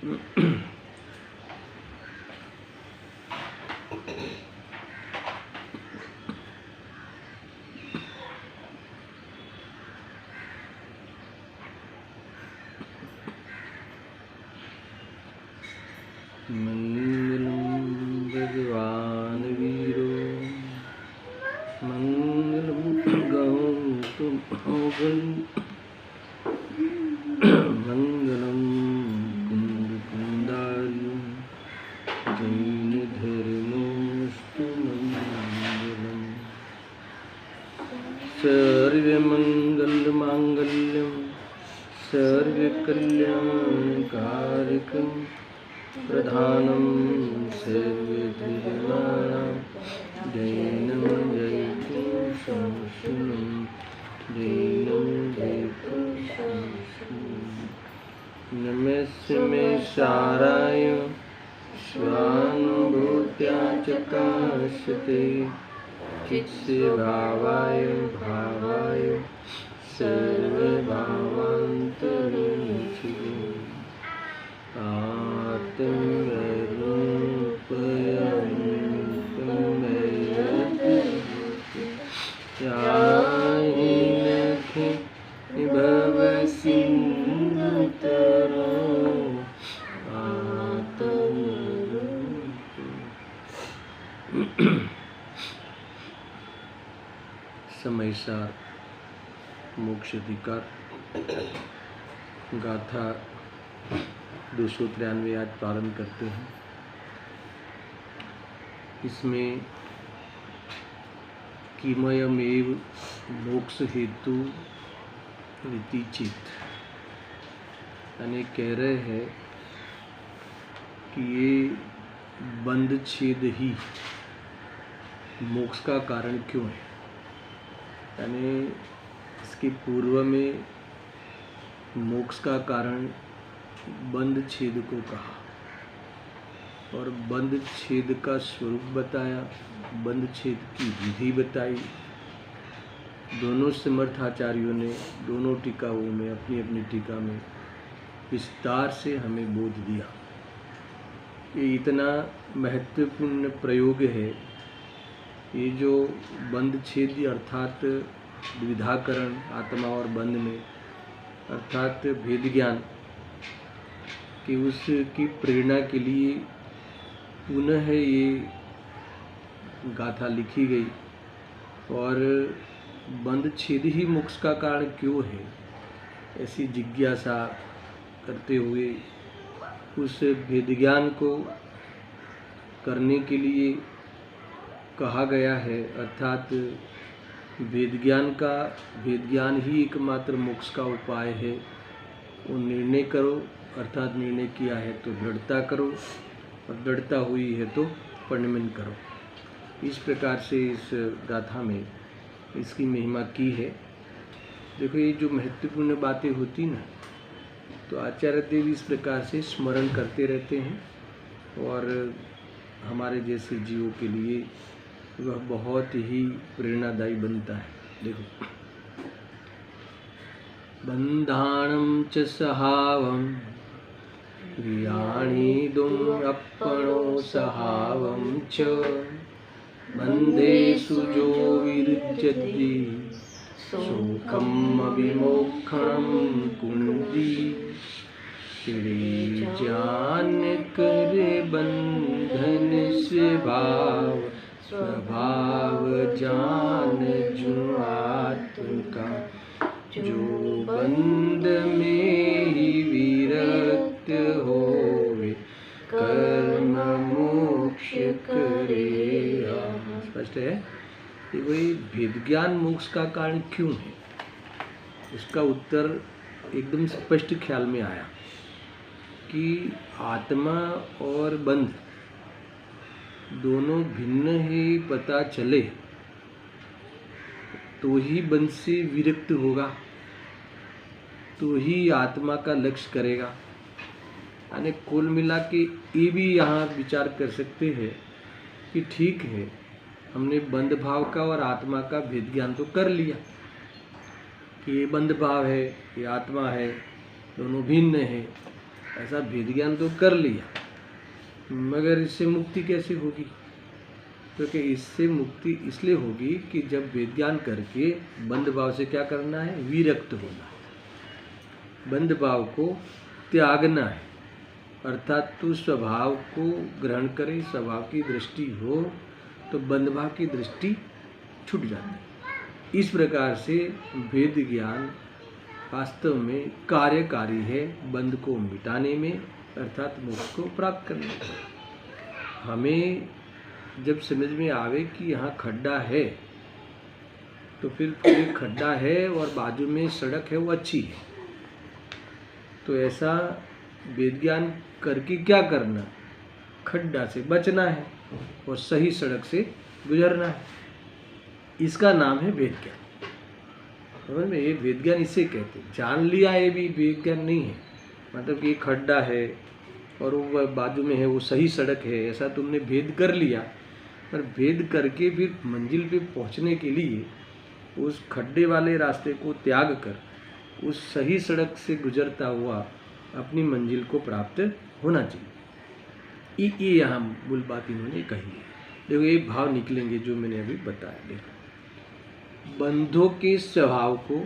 मंगलम भगवान वीरो मंगलम गौतम मंगलम कुंद कुंदारी जैन धर्मोस्तु मंगलम सर्वमंगल मांगल्यम सर्वकल्याणकारकम प्रधानम सर्वधर्माणां जैनं जयतु संशुनं जैनं जयतु संशुनं नमस्मे साराय स्वानुभूत्या चकाशते चित्से भावाय भावाय सर्वभावान्तरेषु समयसार मोक्ष अधिकार गाथा 293 आज पालन करते हैं। इसमें किमयमेव मोक्ष हेतु रीति चित यानी कह रहे हैं कि ये बंध छेद ही मोक्ष का कारण क्यों है। यानी इसके पूर्व में मोक्ष का कारण बंध छेद को कहा और बंध छेद का स्वरूप बताया, बंध छेद की विधि बताई। दोनों समर्थाचार्यों ने दोनों टीकाओं में अपनी अपनी टीका में विस्तार से हमें बोध दिया। ये इतना महत्वपूर्ण प्रयोग है। ये जो बंध छेद अर्थात द्विधाकरण आत्मा और बंध में अर्थात भेद ज्ञान कि उसकी प्रेरणा के लिए पुनः ये गाथा लिखी गई और बंध छेद ही मोक्ष का कारण क्यों है ऐसी जिज्ञासा करते हुए उस भेद ज्ञान को करने के लिए कहा गया है। अर्थात वेद ज्ञान ही एकमात्र मोक्ष का उपाय है। वो निर्णय करो अर्थात निर्णय किया है तो दृढ़ता करो और दृढ़ता हुई है तो परिणमन करो। इस प्रकार से इस गाथा में इसकी महिमा की है। देखो ये जो महत्वपूर्ण बातें होती ना तो आचार्य देव इस प्रकार से स्मरण करते रहते हैं और हमारे जैसे जीवों के लिए वह बहुत ही प्रेरणादायी बनता है। देखो बंधाणं च सहावं क्रियाणीदुम् अपणो सहावं च बन्धेषु जो विरुध्यति शोकम् अविमोक्षणं कुन्दी जान करे बंधन स्वभाव जान जो आत्मा जो बंध में ही विरक्त होवे कर्म मोक्ष करे। स्पष्ट है कि वही भेद ज्ञान मोक्ष का कारण क्यों है। उसका उत्तर एकदम स्पष्ट ख्याल में आया कि आत्मा और बंध दोनों भिन्न ही पता चले तो ही बंध से विरक्त होगा, तो ही आत्मा का लक्ष्य करेगा। यानी कुल मिला के ये भी यहाँ विचार कर सकते हैं कि ठीक है हमने बंध भाव का और आत्मा का भेद ज्ञान तो कर लिया कि ये बंध भाव है ये आत्मा है दोनों भिन्न है ऐसा भेद ज्ञान तो कर लिया, मगर इससे मुक्ति कैसे होगी? क्योंकि इससे मुक्ति इसलिए होगी कि जब वेद ज्ञान करके बंध भाव से क्या करना है? विरक्त होना है, बंध भाव को त्यागना है। अर्थात तू स्वभाव को ग्रहण करे, स्वभाव की दृष्टि हो तो बंध भाव की दृष्टि छूट जाती है। इस प्रकार से वेद ज्ञान वास्तव में कार्यकारी है बंध को मिटाने में, अर्थात मोक्ष को प्राप्त करने में। हमें जब समझ में आवे कि यहाँ खड्डा है तो फिर ये खड्डा है और बाजू में सड़क है वो अच्छी है, तो ऐसा वेद ज्ञान करके क्या करना? खड्डा से बचना है और सही सड़क से गुजरना है। इसका नाम है वेद ज्ञान। समझ में? ये वेद ज्ञान इसे कहते हैं। जान लिया ये भी वेद ज्ञान नहीं है, मतलब कि खड्डा है और वो बाजू में है वो सही सड़क है, ऐसा तुमने भेद कर लिया। पर भेद करके फिर मंजिल पे पहुंचने के लिए उस खड्डे वाले रास्ते को त्याग कर उस सही सड़क से गुजरता हुआ अपनी मंजिल को प्राप्त होना चाहिए। ये यहाँ मूल बात इन्होंने कही है। देखो ये भाव निकलेंगे जो मैंने अभी बताया। देखो, बंधों के स्वभाव को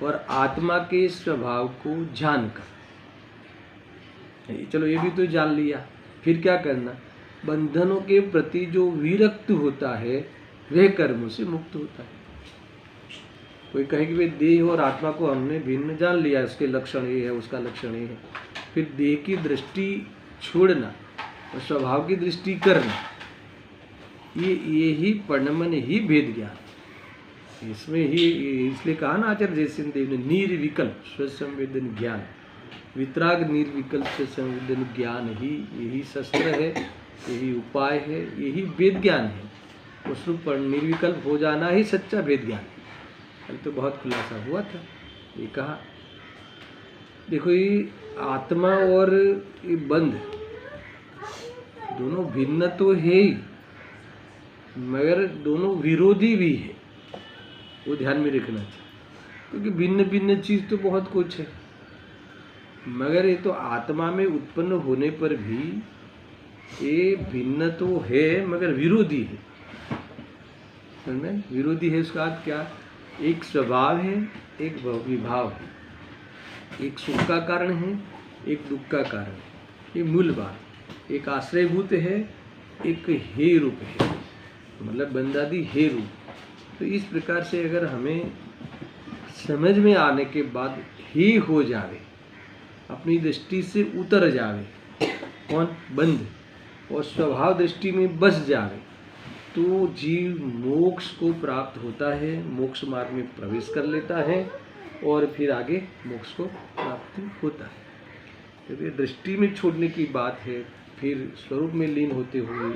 और आत्मा के स्वभाव को जानकर, चलो ये भी तो जान लिया, फिर क्या करना? बंधनों के प्रति जो विरक्त होता है वह कर्मों से मुक्त होता है। कोई कहे कि भाई देह और आत्मा को हमने भिन्न जान लिया, उसके लक्षण ये है, उसका लक्षण ये है, फिर देह की दृष्टि छोड़ना और स्वभाव की दृष्टि करना, ये ही परिणमन ही भेद ज्ञान। इसमें ही इसलिए कहा ना आचार्य जयसिंह देव ने, निर्विकल्प स्वसंवेदन ज्ञान, वितराग निर्विकल्प स्वसंवेदन ज्ञान ही यही शस्त्र है, यही उपाय है, यही वेद ज्ञान है। उस रूप पर निर्विकल्प हो जाना ही सच्चा वेद ज्ञान है। अभी तो बहुत खुलासा हुआ था, ये कहा। देखो ये आत्मा और ये बंध दोनों भिन्न तो है ही, मगर दोनों विरोधी भी है, वो ध्यान में रखना चाहिए। क्योंकि भिन्न भिन्न चीज तो बहुत कुछ है, मगर ये तो आत्मा में उत्पन्न होने पर भी ये भिन्न तो है मगर विरोधी है। समझ में? विरोधी है उसका अर्थ क्या? एक स्वभाव है, एक विभाव है, एक सुख का कारण है, एक दुख का कारण है। ये मूल बात। एक आश्रयभूत है, एक हे रूप है, मतलब बंदादी हे रूप। तो इस प्रकार से अगर हमें समझ में आने के बाद ही हो जावे, अपनी दृष्टि से उतर जावे कौन? बंध, और स्वभाव दृष्टि में बस जावे, तो जीव मोक्ष को प्राप्त होता है, मोक्ष मार्ग में प्रवेश कर लेता है और फिर आगे मोक्ष को प्राप्त होता है। यदि दृष्टि में छोड़ने की बात है, फिर स्वरूप में लीन होते हुए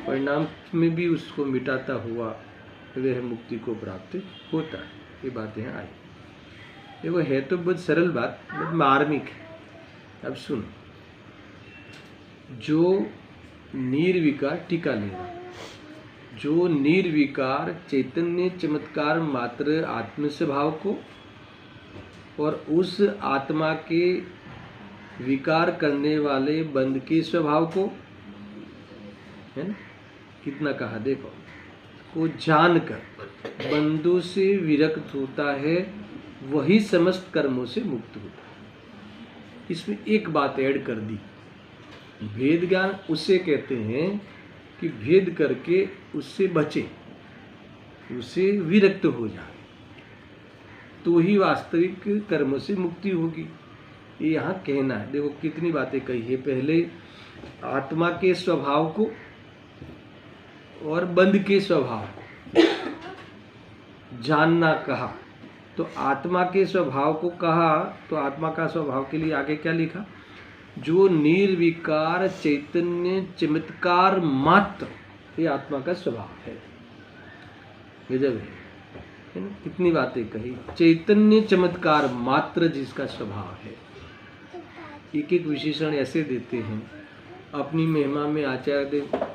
परिणाम में भी उसको मिटाता हुआ वह मुक्ति को प्राप्त होता है। ये बातें यहाँ आई। देखो है तो बहुत सरल बात, बहुत मार्मिक है। अब सुनो, जो निर्विकार, टीका लेना, जो निर्विकार चैतन्य चमत्कार मात्र आत्म स्वभाव को और उस आत्मा के विकार करने वाले बंध के स्वभाव को, है ना, कितना कहा देखो, को जानकर बंधों से विरक्त होता है, वही समस्त कर्मों से मुक्त होता है। इसमें एक बात ऐड कर दी, भेद ज्ञान उसे कहते हैं कि भेद करके उससे बचे, उसे विरक्त हो जाए, तो ही वास्तविक कर्मों से मुक्ति होगी। ये यहाँ कहना है। देखो कितनी बातें कही है। पहले आत्मा के स्वभाव को और बंध के स्वभाव को जानना कहा, तो आत्मा के स्वभाव को कहा, तो आत्मा का स्वभाव के लिए आगे क्या लिखा? जो निर्विकार चैतन्य चमत्कार मात्र, ये आत्मा का स्वभाव है। गजब है ना? कितनी बातें कही। चैतन्य चमत्कार मात्र जिसका स्वभाव है। एक एक विशेषण ऐसे देते हैं अपनी महिमा में। आचार्य देव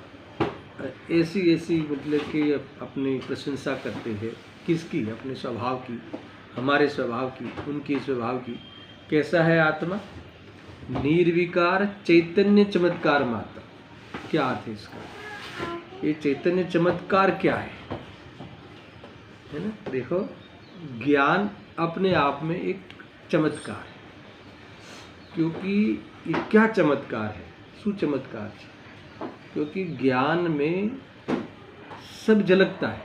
ऐसी ऐसी मतलब कि अपनी प्रशंसा करते हैं। किसकी? अपने स्वभाव की, हमारे स्वभाव की, उनके स्वभाव की। कैसा है आत्मा? निर्विकार चैतन्य चमत्कार मात्र, क्या अर्थ है इसका? ये चैतन्य चमत्कार क्या है ना? देखो, ज्ञान अपने आप में एक चमत्कार है, क्योंकि ये क्या चमत्कार है? सुचमत्कार है, क्योंकि ज्ञान में सब झलकता है।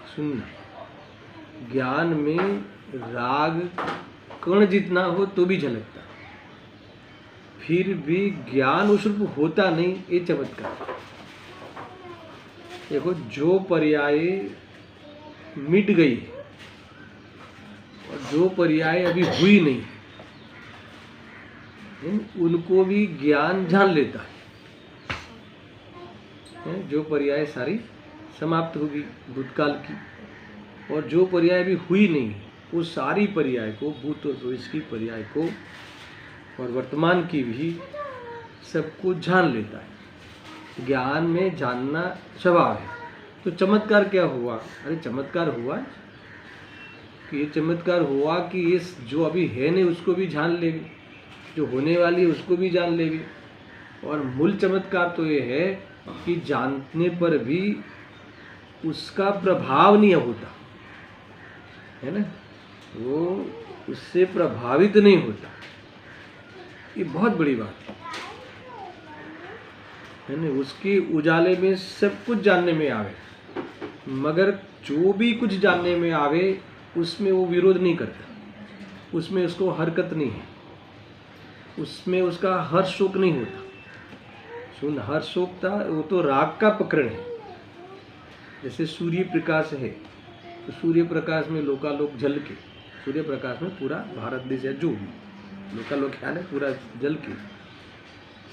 सुनना, ज्ञान में राग कण जितना हो तो भी झलकता है, फिर भी ज्ञान उस रूप होता नहीं, ये चमत्कार है। देखो, जो पर्याय मिट गई है और जो पर्याय अभी हुई नहीं है, उनको भी ज्ञान जान लेता है। जो पर्याय सारी समाप्त होगी भूतकाल की, और जो पर्याय अभी हुई नहीं है, वो सारी पर्याय को, भूत और भविष्य की पर्याय को और वर्तमान की भी, सबको जान लेता है। ज्ञान में जानना स्वभाव है। तो चमत्कार क्या हुआ? अरे चमत्कार हुआ कि ये चमत्कार हुआ कि ये जो अभी है नहीं उसको भी जान लेगी, जो होने वाली है उसको भी जान लेगी। और मूल चमत्कार तो ये है कि जानने पर भी उसका प्रभाव नहीं होता है ना, वो उससे प्रभावित नहीं होता। ये बहुत बड़ी बात है ना। उसके उजाले में सब कुछ जानने में आवे, मगर जो भी कुछ जानने में आवे उसमें वो विरोध नहीं करता, उसमें उसको हरकत नहीं है, उसमें उसका हर्ष शोक नहीं होता। सुन, हर्ष शोक था वो तो राग का प्रकरण है। जैसे सूर्य प्रकाश है, तो सूर्य प्रकाश में लोकालोक जल के, सूर्य प्रकाश में पूरा भारत देश है, जो भी लोकालोक है ना, पूरा जल के,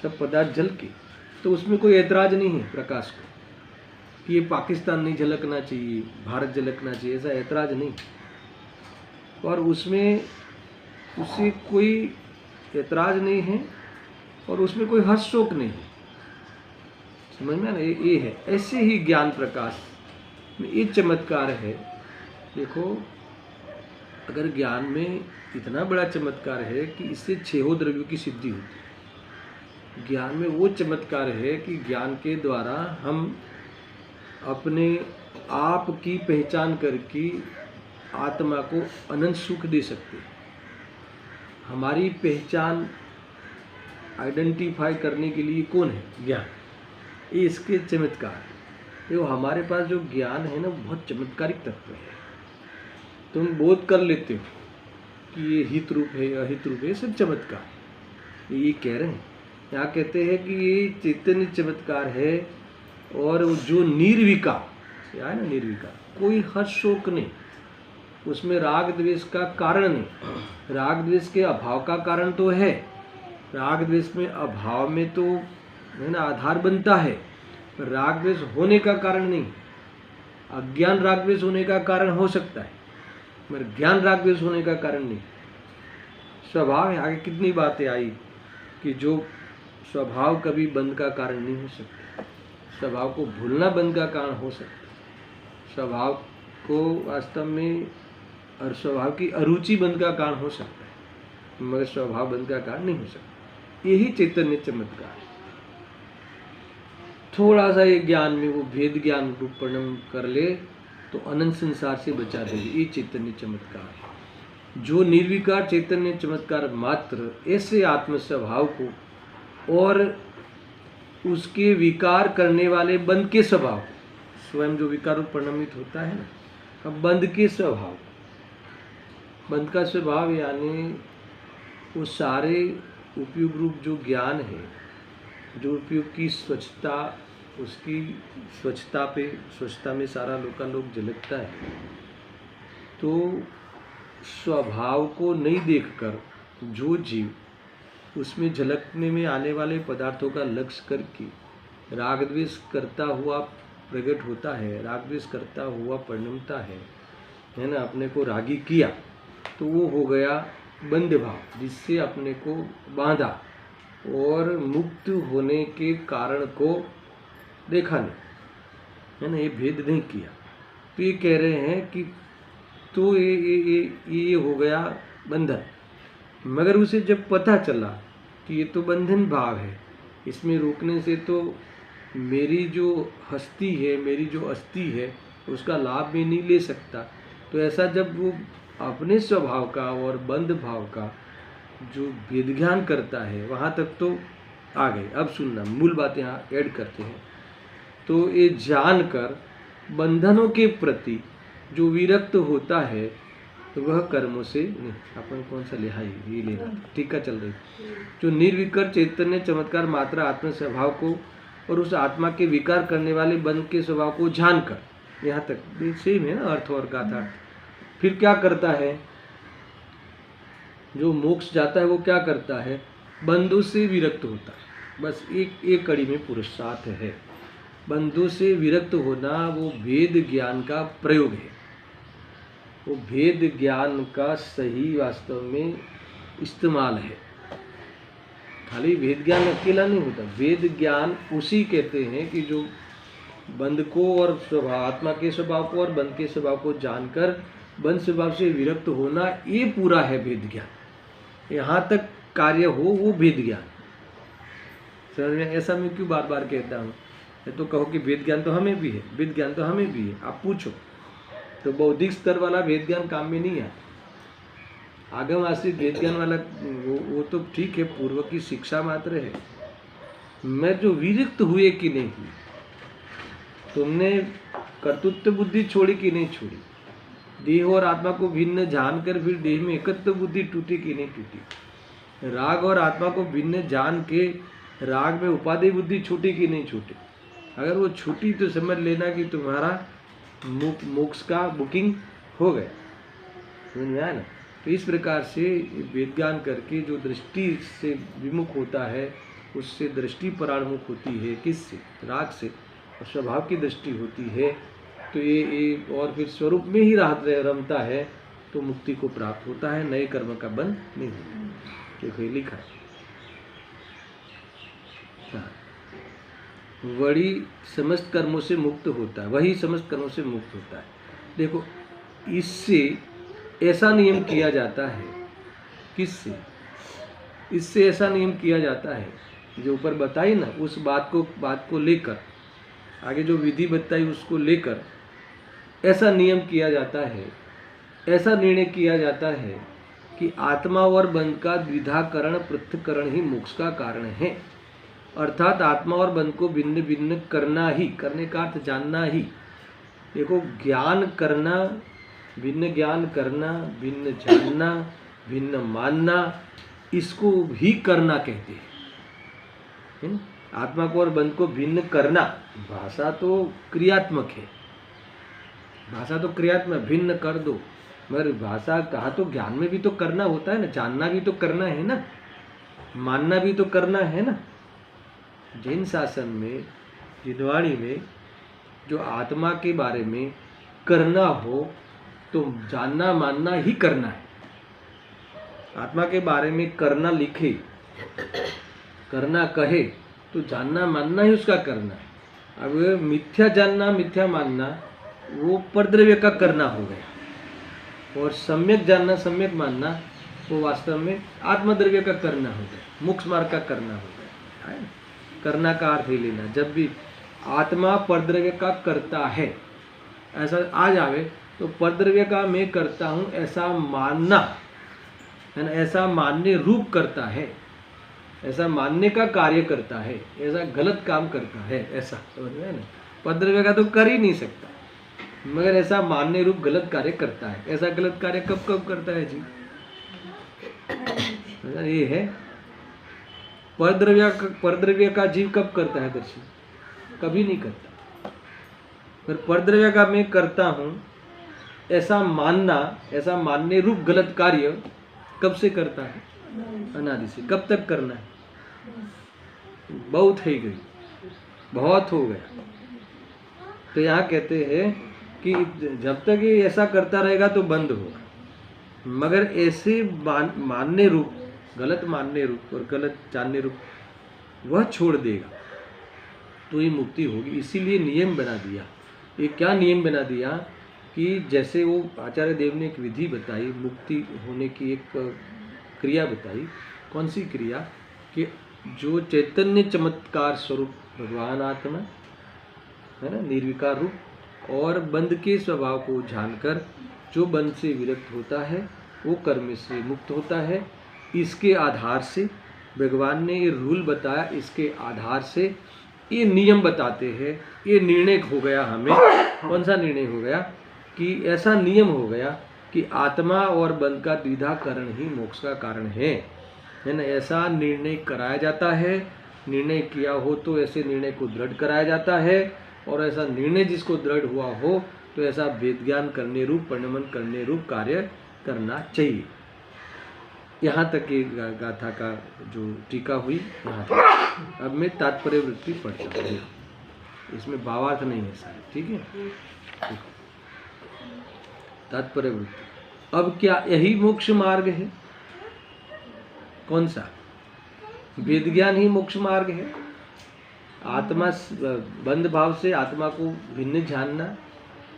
सब पदार्थ जल के, तो उसमें कोई ऐतराज नहीं है प्रकाश को कि ये पाकिस्तान नहीं झलकना चाहिए, भारत झलकना चाहिए, ऐसा ऐतराज नहीं। और उसमें उससे कोई ऐतराज नहीं है और उसमें कोई हर्ष शोक नहीं है। समझ में ना, ये है। ऐसे ही ज्ञान प्रकाश में ये चमत्कार है। देखो, अगर ज्ञान में इतना बड़ा चमत्कार है कि इससे 6 द्रव्यों की सिद्धि होती है। ज्ञान में वो चमत्कार है कि ज्ञान के द्वारा हम अपने आप की पहचान करके आत्मा को अनंत सुख दे सकते हैं। हमारी पहचान आइडेंटिफाई करने के लिए कौन है? ज्ञान। ये इसके चमत्कार है। ये हमारे पास जो ज्ञान है ना, बहुत चमत्कारिक तत्व है। तुम बोध कर लेते हो कि ये हित रूप है, अहित रूप है, सब चमत्कार। ये कह रहे हैं, यहाँ कहते हैं कि ये चैतन्य चमत्कार है। और जो निर्विकार है ना, निर्विकार, कोई हर्ष शोक नहीं, उसमें राग द्वेष का कारण नहीं। राग द्वेष के अभाव का कारण तो है, राग द्वेष में अभाव में तो है ना आधार बनता है, पर राग द्वेष होने का कारण नहीं। अज्ञान राग द्वेष होने का कारण हो सकता है, मगर ज्ञान राग द्वेष होने का कारण नहीं। स्वभाव है। आगे कितनी बातें आई कि जो स्वभाव कभी बंध का कारण नहीं हो सकता, स्वभाव को भूलना बंध का कारण हो सकता, स्वभाव को वास्तव में और स्वभाव की अरुचि बंध का कारण हो सकता है, मगर स्वभाव बंध का कारण नहीं हो सकता। यही चैतन्य चमत्कार है। थोड़ा सा ये ज्ञान में वो भेद ज्ञान रूप परिणाम कर ले तो अनंत संसार से बचा देगी। ये चैतन्य चमत्कार है। जो निर्विकार चैतन्य चमत्कार मात्र ऐसे आत्म स्वभाव को और उसके विकार करने वाले बंध के स्वभाव, स्वयं जो विकार रूप परिणमित होता है ना, अब बंध के स्वभाव, बंध का स्वभाव यानी वो सारे उपयोग रूप जो ज्ञान है, जो उपयोग की स्वच्छता, उसकी स्वच्छता में सारा लोकालोक झलकता है। तो स्वभाव को नहीं देखकर जो जीव उसमें झलकने में आने वाले पदार्थों का लक्ष्य करके राग द्वेष करता हुआ प्रकट होता है, राग द्वेष करता हुआ परिणमता है ना, अपने को रागी किया, तो वो हो गया बंध भाव, जिससे अपने को बांधा और मुक्त होने के कारण को देखा नहीं, है ना, ये भेद नहीं किया। तो ये कह रहे हैं कि तो ये हो गया बंधन। मगर उसे जब पता चला कि ये तो बंधन भाव है, इसमें रोकने से तो मेरी जो हस्ती है, मेरी जो अस्थि है, उसका लाभ मैं नहीं ले सकता। तो ऐसा जब वो अपने स्वभाव का और बंध भाव का जो वेद ज्ञान करता है, वहाँ तक तो आ गए। अब सुनना, मूल बात यहाँ ऐड करते हैं। तो ये जानकर बंधनों के प्रति जो विरक्त होता है, तो वह कर्मों से नहीं, अपन कौन सा लिहा है ये लेना, टीका चल रही, जो निर्विकार चैतन्य चमत्कार मात्रा आत्म स्वभाव को और उस आत्मा के विकार करने वाले बंध के स्वभाव को जानकर, यहाँ तक सेम है ना अर्थ और गाथा। फिर क्या करता है, जो मोक्ष जाता है वो क्या करता है, बंधु से विरक्त होता है। बस एक कड़ी में पुरुषार्थ है। बंधु से विरक्त होना वो वेद ज्ञान का प्रयोग है, वो भेद ज्ञान का सही वास्तव में इस्तेमाल है। खाली वेद ज्ञान अकेला नहीं होता, वेद ज्ञान उसी कहते हैं कि जो बंध को और स्वभाव, आत्मा के स्वभाव को और बंध के स्वभाव को जानकर बंध स्वभाव से विरक्त होना, ये पूरा है वेद ज्ञान। यहाँ तक कार्य हो वो वेद ज्ञान। समझ में? ऐसा मैं क्यों बार बार कहता हूँ, तो कहो कि वेद ज्ञान तो हमें भी है, वेद ज्ञान तो हमें भी है। आप पूछो तो बौद्धिक स्तर वाला वेद ज्ञान काम में नहीं है। आगम आश्रित वेद ज्ञान वाला वो तो ठीक है, पूर्व की शिक्षा मात्र है। मैं जो विरक्त हुए कि नहीं हुई, तुमने कर्तृत्व बुद्धि छोड़ी कि नहीं छोड़ी, देह और आत्मा को भिन्न जानकर फिर देह में एकत्व बुद्धि टूटी कि नहीं टूटी, राग और आत्मा को भिन्न जान के राग में उपाधि बुद्धि छूटी कि नहीं छूटी। अगर वो छूटी तो समझ लेना कि तुम्हारा मोक्ष का बुकिंग हो गया। समझ में आया ना? तो इस प्रकार से वेद ज्ञान करके जो दृष्टि से विमुख होता है, उससे दृष्टि पराणमुख होती है। किससे? राग से। और स्वभाव की दृष्टि होती है, तो ये और फिर स्वरूप में ही रमता है, तो मुक्ति को प्राप्त होता है, नए कर्म का बंध नहीं होता। देखो ये लिखा है, वही समस्त कर्मों से मुक्त होता है, वही समस्त कर्मों से मुक्त होता है। देखो इससे ऐसा नियम किया जाता है, किससे? इससे ऐसा नियम किया जाता है जो ऊपर बताई ना, उस बात को लेकर आगे जो विधि बताई उसको लेकर ऐसा नियम किया जाता है, ऐसा निर्णय किया जाता है कि आत्मा और बंध का द्विधाकरण पृथक्करण ही मोक्ष का कारण है। अर्थात आत्मा और बंध को भिन्न भिन्न करना ही, करने का अर्थ जानना ही। देखो ज्ञान करना, भिन्न ज्ञान करना, भिन्न जानना, भिन्न मानना, इसको भी करना कहते हैं। आत्मा को और बंध को भिन्न करना, भाषा तो क्रियात्मक है, भाषा तो क्रियात्मक, भिन्न कर दो, मगर भाषा कहा तो ज्ञान में भी तो करना होता है ना, जानना भी तो करना है ना, मानना भी तो करना है ना। जैन शासन में, जिनवाणी में जो आत्मा के बारे में करना हो तो जानना मानना ही करना है। आत्मा के बारे में करना लिखे, करना कहे तो जानना मानना ही उसका करना है। अब मिथ्या जानना मिथ्या मानना वो परद्रव्य का करना हो गया, और सम्यक जानना सम्यक मानना वो वास्तव में आत्मद्रव्य का करना हो गया, मोक्ष मार्ग का करना हो गया। है ना? करना का अर्थ ही लेना। जब भी आत्मा परद्रव्य का करता है ऐसा आ जावे, तो परद्रव्य का मैं करता हूँ ऐसा मानना है ना, ऐसा मानने रूप करता है, ऐसा मानने का कार्य करता है, ऐसा गलत काम करता है, ऐसा समझ में है ना। परद्रव्य का तो कर ही नहीं सकता, मगर ऐसा मानने रूप गलत कार्य करता है। ऐसा गलत कार्य कब कब करता है जी? ये है परद्रव्य का जीव कब करता है दर्शी? कभी नहीं करता। पर परद्रव्य का मैं करता हूँ ऐसा मानना, ऐसा मानने रूप गलत कार्य कब से करता है? अनादि से। कब तक करना है? बहुत है गई, बहुत हो गया। तो यहाँ कहते हैं कि जब तक ये ऐसा करता रहेगा तो बंद होगा, मगर ऐसे मानने रूप, गलत मानने रूप और गलत जानने रूप वह छोड़ देगा तो ये मुक्ति होगी। इसीलिए नियम बना दिया। ये क्या नियम बना दिया कि जैसे वो आचार्य देव ने एक विधि बताई, मुक्ति होने की एक क्रिया बताई। कौन सी क्रिया? कि जो चैतन्य चमत्कार स्वरूप भगवान आत्मा है ना, निर्विकार रूप, और बंध के स्वभाव को जानकर जो बंध से विरक्त होता है वो कर्म से मुक्त होता है। इसके आधार से भगवान ने ये रूल बताया, इसके आधार से ये नियम बताते हैं। ये निर्णय हो गया हमें, कौन सा निर्णय हो गया कि ऐसा नियम हो गया कि आत्मा और बंध का द्विधा कारण ही मोक्ष का कारण है ना। ऐसा निर्णय कराया जाता है, निर्णय किया हो तो ऐसे निर्णय को दृढ़ कराया जाता है, और ऐसा निर्णय जिसको दृढ़ हुआ हो तो ऐसा वेद ज्ञान करने रूप, परिणमन करने रूप कार्य करना चाहिए। यहाँ तक की गाथा का जो टीका हुई यहाँ तक। अब मैं तात्पर्य वृत्ति पढ़ता हूँ, इसमें भावार्थ नहीं है सारे, ठीक है। तात्पर्य वृत्ति। अब क्या यही मोक्ष मार्ग है? कौन सा? वेद ज्ञान ही मोक्ष मार्ग है। आत्मा बंध भाव से आत्मा को भिन्न जानना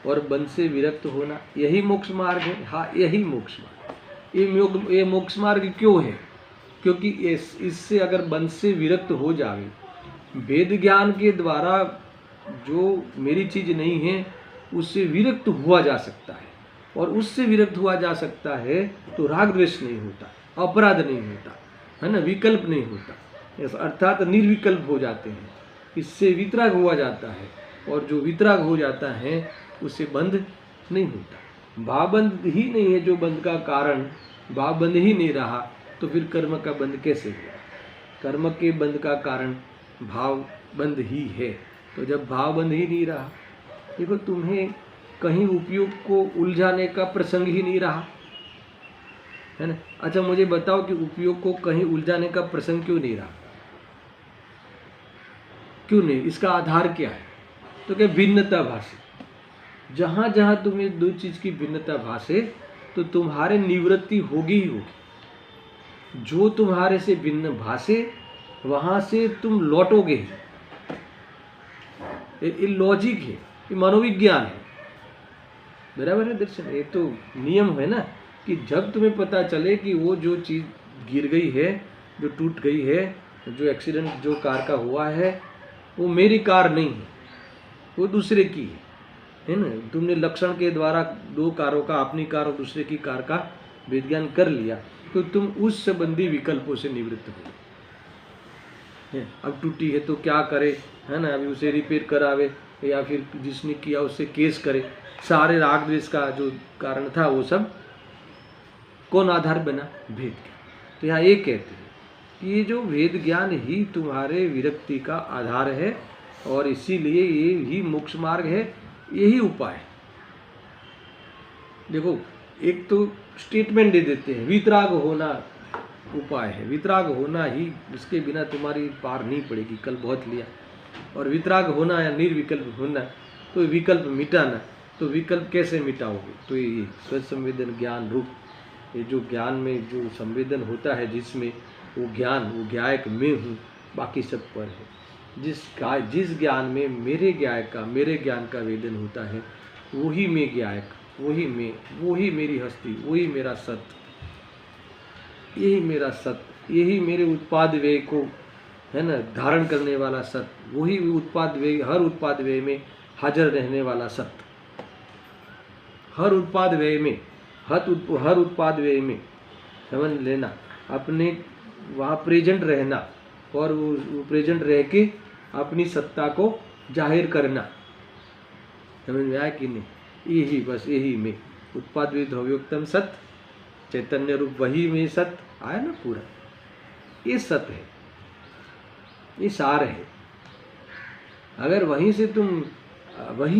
और बंध से विरक्त होना, यही मोक्ष मार्ग है। हाँ, यही मोक्ष मार्ग। ये मोक्ष मार्ग क्यों है? क्योंकि इससे अगर बंध से विरक्त हो जावे, वेद ज्ञान के द्वारा जो मेरी चीज नहीं है उससे विरक्त हुआ जा सकता है, और उससे विरक्त हुआ जा सकता है तो राग द्वेष नहीं होता, अपराध नहीं होता, है ना, विकल्प नहीं होता, अर्थात निर्विकल्प हो जाते हैं। इससे वितराग हुआ जाता है, और जो वितराग हो जाता है उससे बंध नहीं होता। भावबंध ही नहीं है जो बंध का कारण, भावबंध ही नहीं रहा तो फिर कर्म का बंध कैसे हुआ? कर्म के बंध का कारण भावबंध ही है। तो जब भावबंध ही नहीं रहा, देखो तुम्हें कहीं उपयोग को उलझाने का प्रसंग ही नहीं रहा, है ना। अच्छा मुझे बताओ कि उपयोग को कहीं उलझाने का प्रसंग क्यों नहीं रहा? क्यों नहीं? इसका आधार क्या है? तो क्या भिन्नता भाषे। जहाँ जहाँ तुम्हें दो चीज की भिन्नता भाषे तो तुम्हारे निवृत्ति होगी ही होगी। जो तुम्हारे से भिन्न भाषे वहां से तुम लौटोगे ही। ये लॉजिक है, ये मनोविज्ञान है, बराबर है दर्शन। ये तो नियम है ना कि जब तुम्हें पता चले कि वो जो चीज गिर गई है, जो टूट गई है, जो एक्सीडेंट जो कार का हुआ है वो मेरी कार नहीं है, वो दूसरे की है ना। तुमने लक्षण के द्वारा दो कारों का, अपनी कार और दूसरे की कार का विज्ञान कर लिया तो तुम उस संबंधी विकल्पों से निवृत्त हो। अब टूटी है तो क्या करे, है ना, अभी उसे रिपेयर करावे या फिर जिसने किया उससे केस करे। सारे राग द्वेष का जो कारण था वो सब कौन आधार बना? भेद ज्ञान। तो यहाँ ये कहते हैं कि ये जो वेद ज्ञान ही तुम्हारे विरक्ति का आधार है, और इसीलिए ये ही मोक्ष मार्ग है, यही उपाय। देखो एक तो स्टेटमेंट दे देते हैं वितराग होना उपाय है, वितराग होना ही, उसके बिना तुम्हारी पार नहीं पड़ेगी। कल बहुत लिया। और वितराग होना या निर्विकल्प होना, तो विकल्प मिटाना, तो विकल्प कैसे मिटाओगे? तो ये स्वच्छ संवेदन ज्ञान रूप, ये जो ज्ञान में जो संवेदन होता है जिसमें वो ज्ञान, वो ज्ञायक मैं हूँ, बाकी सब पर है। जिस ज्ञान में मेरे ज्ञान का वेदन होता है वही मैं ज्ञायक, वही मैं, वही मेरी हस्ती, वही मेरा सत्य, यही मेरा सत्य, यही मेरे उत्पाद व्यय को, है ना, धारण करने वाला सत्य, वही उत्पाद व्यय, हर उत्पाद व्यय में हाजिर रहने वाला सत्य, हर उत्पाद व्यय में, हर उत्पाद व्यय में समझ लेना, अपने वहाँ प्रेजेंट रहना, और वो प्रेजेंट रह के अपनी सत्ता को जाहिर करना। समझ में आया कि नहीं? यही बस, यही में उत्पाद द्रव्योक्तम सत्य, चैतन्य रूप वही में सत्य आया ना पूरा। ये सत्य है, ये सार है। अगर वहीं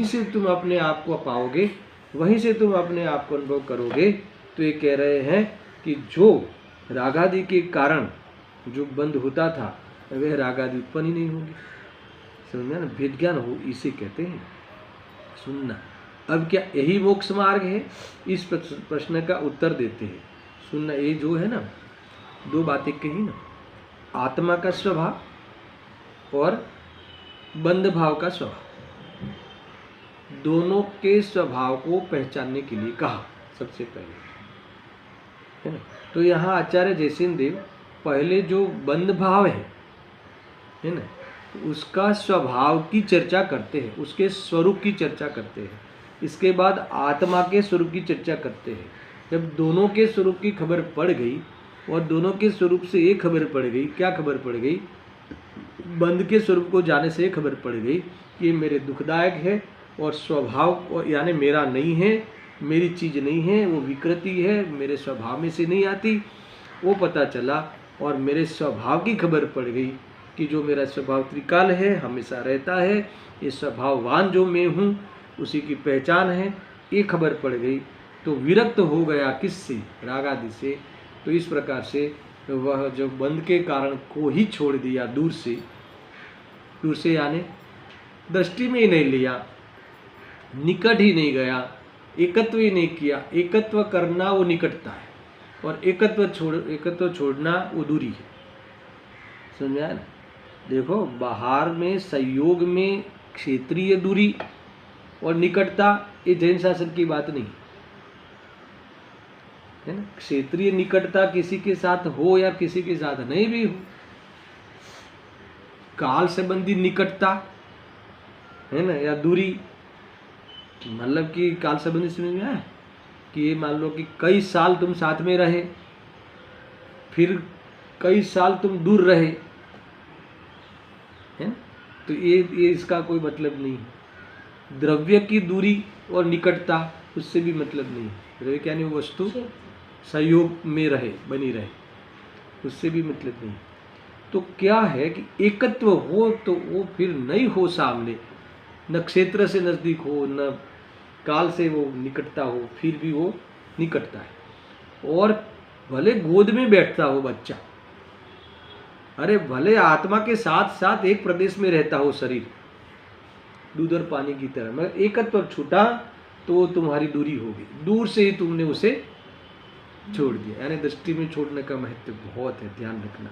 से तुम अपने आप को पाओगे, वहीं से तुम अपने आप को अनुभव करोगे, तो ये कह रहे हैं कि जो रागादि के कारण जो बंद होता था वह रागादि उत्पन्न ही नहीं होगी। समझना ना, भेद ज्ञान हो इसे कहते हैं। सुनना, अब क्या यही मोक्ष मार्ग है? इस प्रश्न का उत्तर देते हैं। सुनना, ये जो है ना, दो बातें कही ना, आत्मा का स्वभाव और बंध भाव का स्वभाव, दोनों के स्वभाव को पहचानने के लिए कहा सबसे पहले, है ना। तो यहाँ आचार्य जयसेन देव पहले जो बंध भाव है ना, उसका स्वभाव की चर्चा करते हैं, उसके स्वरूप की चर्चा करते हैं। इसके बाद आत्मा के स्वरूप की चर्चा करते हैं। जब दोनों के स्वरूप की खबर पड़ गई और दोनों के स्वरूप से एक खबर पड़ गई, क्या खबर पड़ गई? बंध के स्वरूप को जाने से एक खबर पड़ गई कि ये मेरे दुखदायक है और स्वभाव यानी मेरा नहीं है, मेरी चीज़ नहीं है, वो विकृति है, मेरे स्वभाव में से नहीं आती, वो पता चला। और मेरे स्वभाव की खबर पड़ गई कि जो मेरा स्वभाव त्रिकाल है, हमेशा रहता है, ये स्वभाववान जो मैं हूँ उसी की पहचान है, ये खबर पड़ गई। तो विरक्त हो गया किससे? राग आदि से। तो इस प्रकार से वह जो बंध के कारण को ही छोड़ दिया, दूर से यानी दृष्टि में ही नहीं लिया, निकट ही नहीं गया, एकत्व ही नहीं किया। एकत्व करना वो निकटता है और एकत्व छोड़ना वो दूरी है। समझा ना? देखो, बाहर में संयोग में क्षेत्रीय दूरी और निकटता, ये जैन शासन की बात नहीं है ना। क्षेत्रीय निकटता किसी के साथ हो या किसी के साथ नहीं भी हो, काल संबंधी निकटता है ना, या दूरी, मतलब कि काल संबंधी समझ में आया कि ये मान लो कि कई साल तुम साथ में रहे, फिर कई साल तुम दूर रहे, है ना, तो ये इसका कोई मतलब नहीं है। द्रव्य की दूरी और निकटता, उससे भी मतलब नहीं है। द्रव्य क्या नहीं, वो वस्तु संयोग में रहे, बनी रहे, उससे भी मतलब नहीं। तो क्या है कि एकत्व हो तो वो फिर नहीं हो सामने, न क्षेत्र से नजदीक हो, न काल से वो निकटता हो, फिर भी वो निकटता है। और भले गोद में बैठता हो बच्चा, अरे भले आत्मा के साथ साथ एक प्रदेश में रहता हो शरीर, दूध और पानी की तरह, मगर एकत्व छूटा तो वो तुम्हारी दूरी होगी, दूर से ही तुमने उसे छोड़ दिया। यानी दृष्टि में छोड़ने का महत्व बहुत है, ध्यान रखना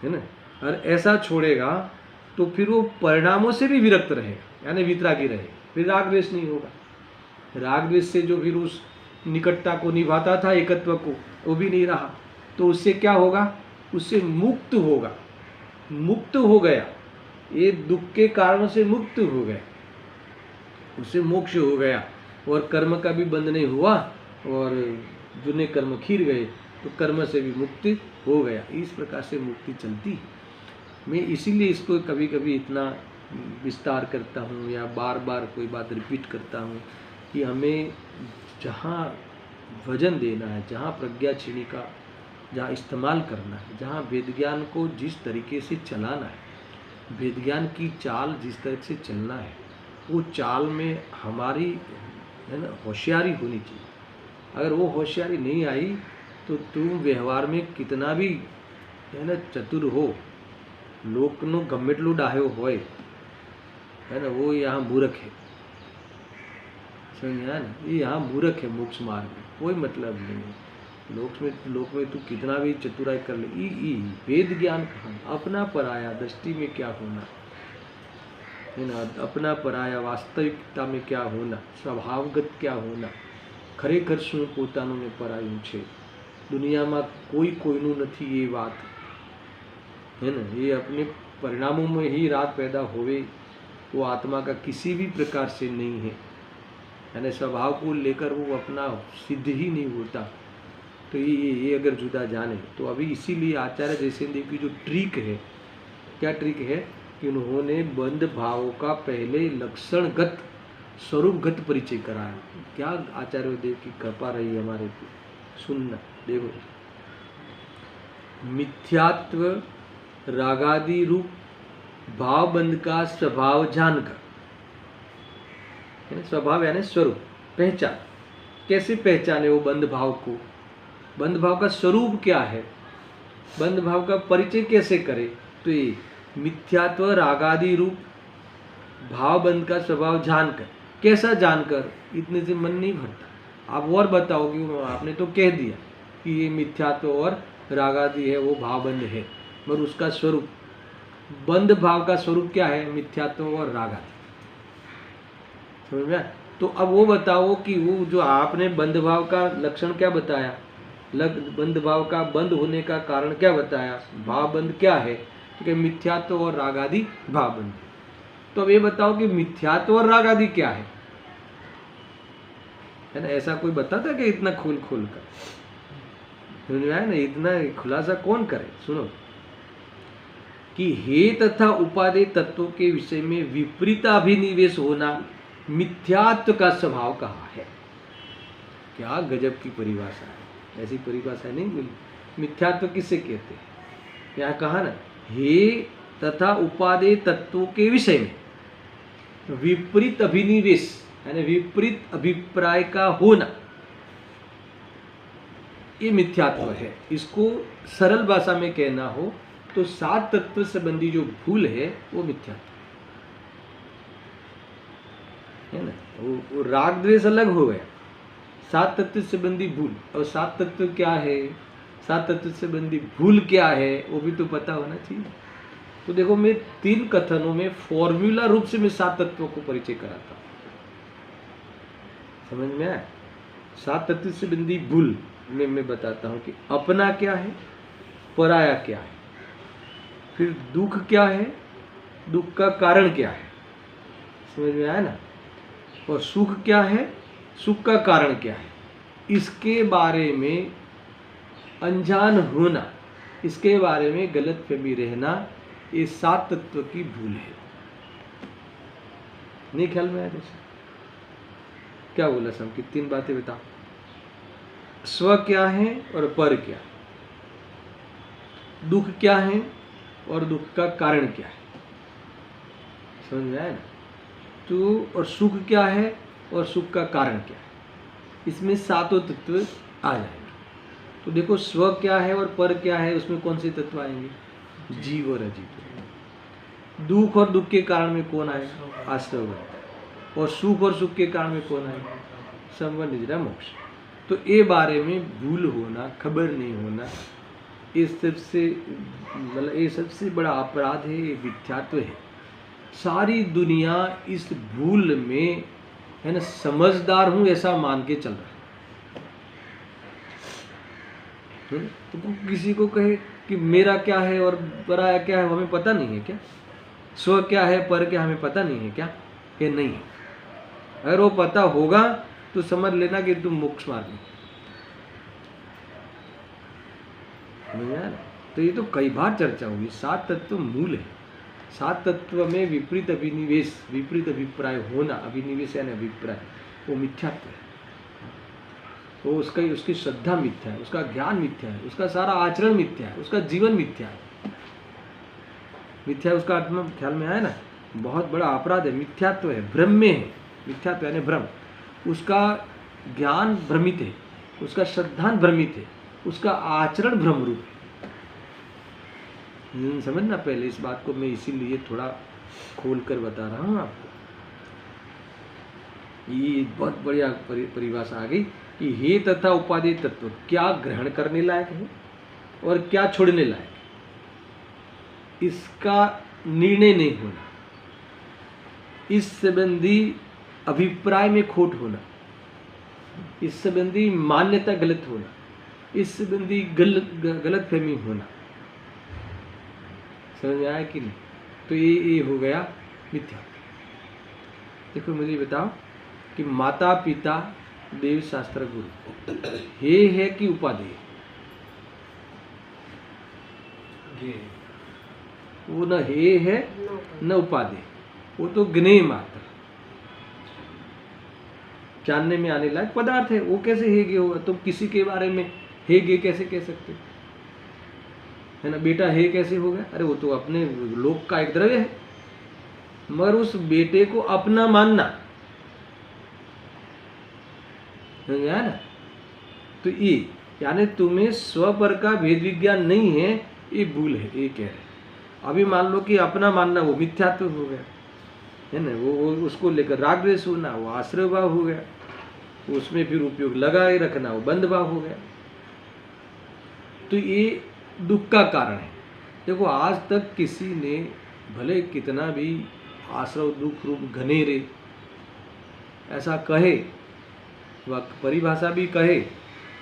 है ना। और ऐसा छोड़ेगा तो फिर वो परिणामों से भी विरक्त रहेगा, यानी वितरागी रहेगा, फिर राग द्वेष नहीं होगा। राग द्वेष से जो फिर उस निकटता को निभाता था, एकत्व को, वो भी नहीं रहा। तो उससे क्या होगा? उससे मुक्त होगा, मुक्त हो गया, ये दुख के कारणों से मुक्त हो गया, उससे मोक्ष हो गया, और कर्म का भी बंध नहीं हुआ, और जुने कर्म खीर गए, तो कर्म से भी मुक्ति हो गया। इस प्रकार से मुक्ति चलती है। मैं इसीलिए इसको कभी कभी इतना विस्तार करता हूँ या बार बार कोई बात रिपीट करता हूँ कि हमें जहाँ वजन देना है, जहाँ प्रज्ञा छिणी का जहाँ इस्तेमाल करना है, जहाँ वेद ज्ञान को जिस तरीके से चलाना है, वेद ज्ञान की चाल जिस तरह से चलना है, वो चाल में हमारी है ना होशियारी होनी चाहिए। अगर वो होशियारी नहीं आई तो तुम व्यवहार में कितना भी है ना चतुर हो, लोकनो गम्मेटलू डाह्यो होय, है ना, वो यहाँ मूर्ख है। समझा ना? ये यहाँ मूर्ख है। मोक्ष मार्ग में कोई मतलब नहीं है। लोक में तू कितना भी चतुराई कर ले, वेद ज्ञान कहाँ, अपना पराया दृष्टि में क्या होना है ना, अपना पराया वास्तविकता में क्या होना, स्वभावगत क्या होना, खरेखर શું પોતાનું ને પરાયું છે, दुनियाમાં कोई कोईનું નથી, ये बात है ना। ये अपने परिणामों में ही राग पैदा होवे, वो आत्मा का किसी भी प्रकार से नहीं है, यानी स्वभाव को लेकर वो अपना सिद्ध ही नहीं होता। तो ये अगर जुदा जाने तो अभी इसीलिए आचार्य जयसेन देव की जो ट्रिक है, क्या ट्रिक है कि उन्होंने बंध भाव का पहले लक्षणगत स्वरूपगत परिचय कराया। क्या आचार्य देव की कृपा रही हमारे पे, सुनना देखो। मिथ्यात्व रागादि रूप भाव बंध का स्वभाव जानकर, स्वभाव यानी स्वरूप, पहचान। कैसे पहचाने वो बंध भाव को? बंध भाव का स्वरूप क्या है, बंध भाव का परिचय कैसे करे? तो ये मिथ्यात्व रागादि रूप भाव बंध का स्वभाव जानकर। कैसा जानकर? इतने से मन नहीं भरता। आप और बताओ कि आपने तो कह दिया कि ये मिथ्यात्व और रागादि है, वो भावबंध है, मगर उसका स्वरूप, बंध भाव का स्वरूप क्या है? मिथ्यात्व और रागादि। समझ में? तो अब वो बताओ कि वो जो आपने बंध भाव का लक्षण क्या बताया, बंध भाव का बंद होने का कारण क्या बताया? भाव बंद क्या है? कि मिथ्यात्व और राग आदि भाव बंद। तो अब ये बताओ कि मिथ्यात्व और राग आदि क्या है ना? ऐसा कोई बताता कि इतना खोल खोल कर समझ में आया ना? इतना खुलासा कौन करे? सुनो कि हे तथा उपादेय तत्वों के विषय में विपरीताभिनिवेश होना मिथ्यात्व का स्वभाव कहा है। क्या गजब की परिभाषा है! ऐसी परिभाषा नहीं मिली। मिथ्यात्व किससे कहते हैं? यहाँ कहा ना, हे तथा उपादेय तत्वों के विषय में विपरीत अभिनिवेश यानी विपरीत अभिप्राय का होना, ये मिथ्यात्व है। इसको सरल भाषा में कहना हो तो सात तत्व संबंधी जो भूल है वो मिथ्यात्व है ना। वो राग द्वेष अलग हो गया, सात तत्व संबंधी भूल। और सात तत्व क्या है, सात तत्व संबंधी भूल क्या है, वो भी तो पता होना चाहिए। तो देखो, मैं 3 कथनों में फॉर्मूला रूप से मैं सात तत्वों को परिचय कराता हूँ। समझ में आया? सात तत्व संबंधी भूल में मैं बताता हूँ कि अपना क्या है, पराया क्या है, फिर दुख क्या है, दुख का कारण क्या है, समझ में आया ना, और सुख क्या है, सुख का कारण क्या है। इसके बारे में अनजान होना, इसके बारे में गलतफहमी रहना, ये सात तत्व की भूल है। नहीं ख्याल में आया? जैसे क्या बोला सब कि 3 बातें बताओ। स्व क्या है और पर क्या है, दुख क्या है और दुख का कारण क्या है, समझ में आया ना? तो और सुख क्या है और सुख का कारण क्या है, इसमें सातों तत्व आ जाएंगे। तो देखो, स्व क्या है और पर क्या है, उसमें कौन से तत्व आएंगे? जीव और अजीव। दुख और दुख के कारण में कौन आएगा? आश्रय। और सुख और सुख के कारण में कौन आएगा? संबंध, निजरा, मोक्ष। तो ये बारे में भूल होना, खबर नहीं होना, ये सबसे बड़ा अपराध है, ये मिथ्यात्व है। सारी दुनिया इस भूल में है ना, समझदार हूं ऐसा मान के चल रहा है। तो किसी को कहे कि मेरा क्या है और पराया क्या है, हमें पता नहीं है क्या? स्व क्या है, पर क्या, हमें पता नहीं है क्या? ये नहीं है। अगर वो पता होगा तो समझ लेना कि तुम मोक्ष मार्ग में। तो ये तो कई बार चर्चा हुई। सात तत्व मूल है। सात तत्व में विपरीत अभिनिवेश, विपरीत अभिप्राय होना, अभिनिवेश यानी अभिप्राय, वो मिथ्यात्व है। वो उसकी श्रद्धा मिथ्या है, उसका ज्ञान मिथ्या है, उसका सारा आचरण मिथ्या है, उसका जीवन मिथ्या है। मिथ्या उसका आत्मा ख्याल में आया ना? बहुत बड़ा अपराध है, मिथ्यात्व है, भ्रम में है। मिथ्यात्व यानी भ्रम। उसका ज्ञान भ्रमित है, उसका श्रद्धा भ्रमित है, उसका आचरण भ्रमरूप है। समझना पहले इस बात को, मैं इसीलिए थोड़ा खोल कर बता रहा हूँ आपको। ये बहुत बढ़िया परिभाषा आ गई कि हे तथा उपादेय तत्व क्या ग्रहण करने लायक है और क्या छोड़ने लायक है, इसका निर्णय नहीं होना, इस संबंधी अभिप्राय में खोट होना, इस संबंधी मान्यता गलत होना, इस संबंधी गलत फहमी होना। समझ में आया कि नहीं? तो ये हो गया मिथ्या। देखो, मुझे बताओ कि माता पिता देव शास्त्र गुरु हे है कि उपादेय? वो न हे है न उपादेय, वो तो ज्ञेय मात्र, जानने में आने लायक पदार्थ है। वो कैसे हे गे होगा? तुम किसी के बारे में हे गे कैसे कह सकते है ना? बेटा हे कैसे हो गया? अरे वो तो अपने लोक का एक द्रव्य है, मगर उस बेटे को अपना मानना, है ना? तो ये यानी तुम्हें स्व पर का भेद विज्ञान नहीं है, ये भूल है, ये कह रहे। अभी मान लो कि अपना मानना वो मिथ्यात्व हो गया, है ना? वो उसको लेकर राग द्वेष होना, वो आश्रय भाव हो गया, उसमें फिर उपयोग लगाए रखना, वो बंध भाव हो गया। तो ये दुख का कारण है। देखो, आज तक किसी ने भले कितना भी आश्रव दुख रूप घनेरे ऐसा कहे, वह परिभाषा भी कहे,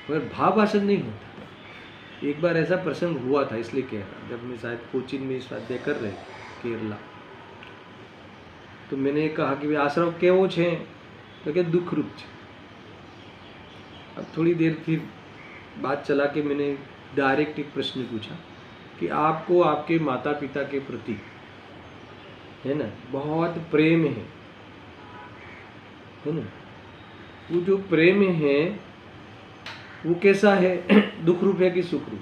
मगर भाव भाषण नहीं होता। एक बार ऐसा प्रसंग हुआ था, इसलिए कह रहा, जब मैं शायद कोचिन में स्वाध्याय कर रहे केरला, तो मैंने कहा कि वे आश्रम केवो छे, तो क्या दुख रूप छे। अब थोड़ी देर फिर बात चला के मैंने डायरेक्ट एक प्रश्न पूछा कि आपको आपके माता पिता के प्रति, है ना, बहुत प्रेम है ना, वो जो प्रेम है वो कैसा है, दुख रूप है कि सुख रूप?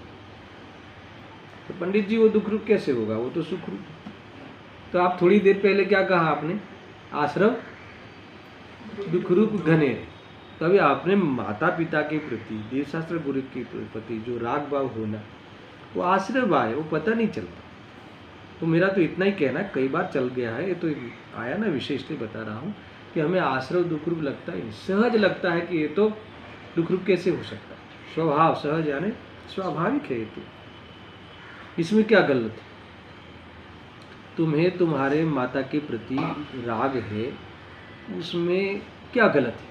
तो पंडित जी वो दुख रूप कैसे होगा, वो तो सुख रूप। तो आप थोड़ी देर पहले क्या कहा आपने, आश्रम दुख रूप घनेरे। तो अभी आपने माता पिता के प्रति, देवशास्त्र गुरु के प्रति जो राग भाव होना, वो आश्रय भाव है, वो पता नहीं चलता। तो मेरा तो इतना ही कहना, कई बार चल गया है, ये तो आया ना, विशेष नहीं बता रहा हूँ कि हमें आश्रय दुख रूप लगता है, सहज लगता है कि ये तो दुख रूप कैसे हो सकता है, स्वभाव सहज यानी स्वाभाविक है ये तो, इसमें क्या गलत है? तुम्हें तुम्हारे माता के प्रति राग है, उसमें क्या गलत है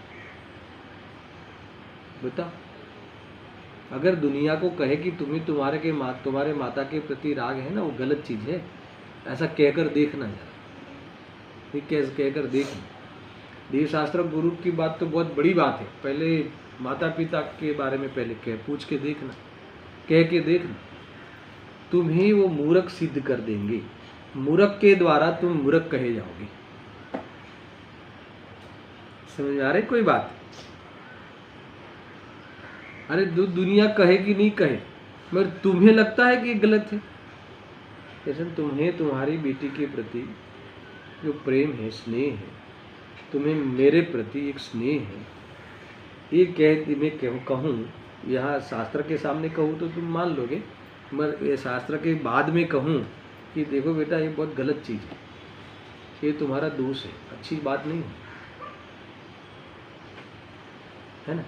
बता? अगर दुनिया को कहे कि तुम्हें तुम्हारे माता के प्रति राग है ना, वो गलत चीज है, ऐसा कहकर देखना जरा, कैसे कहकर देखना। देवशास्त्र गुरु की बात तो बहुत बड़ी बात है, पहले माता पिता के बारे में पहले पूछ के देखना, कह के देखना, तुम्हें वो मूर्ख सिद्ध कर देंगे, मूर्ख के द्वारा तुम मूर्ख कहे जाओगे। समझ आ रही कोई बात? अरे दुनिया कहे कि नहीं कहे, मगर तुम्हें लगता है कि गलत है। जैसे तुम्हें तुम्हारी बेटी के प्रति जो प्रेम है, स्नेह है, तुम्हें मेरे प्रति एक स्नेह है, ये मैं कहूँ, यहाँ शास्त्र के सामने कहूँ तो तुम मान लोगे, मगर ये शास्त्र के बाद में कहूँ कि देखो बेटा ये बहुत गलत चीज़ है, ये तुम्हारा दोष है, अच्छी बात नहीं है ना।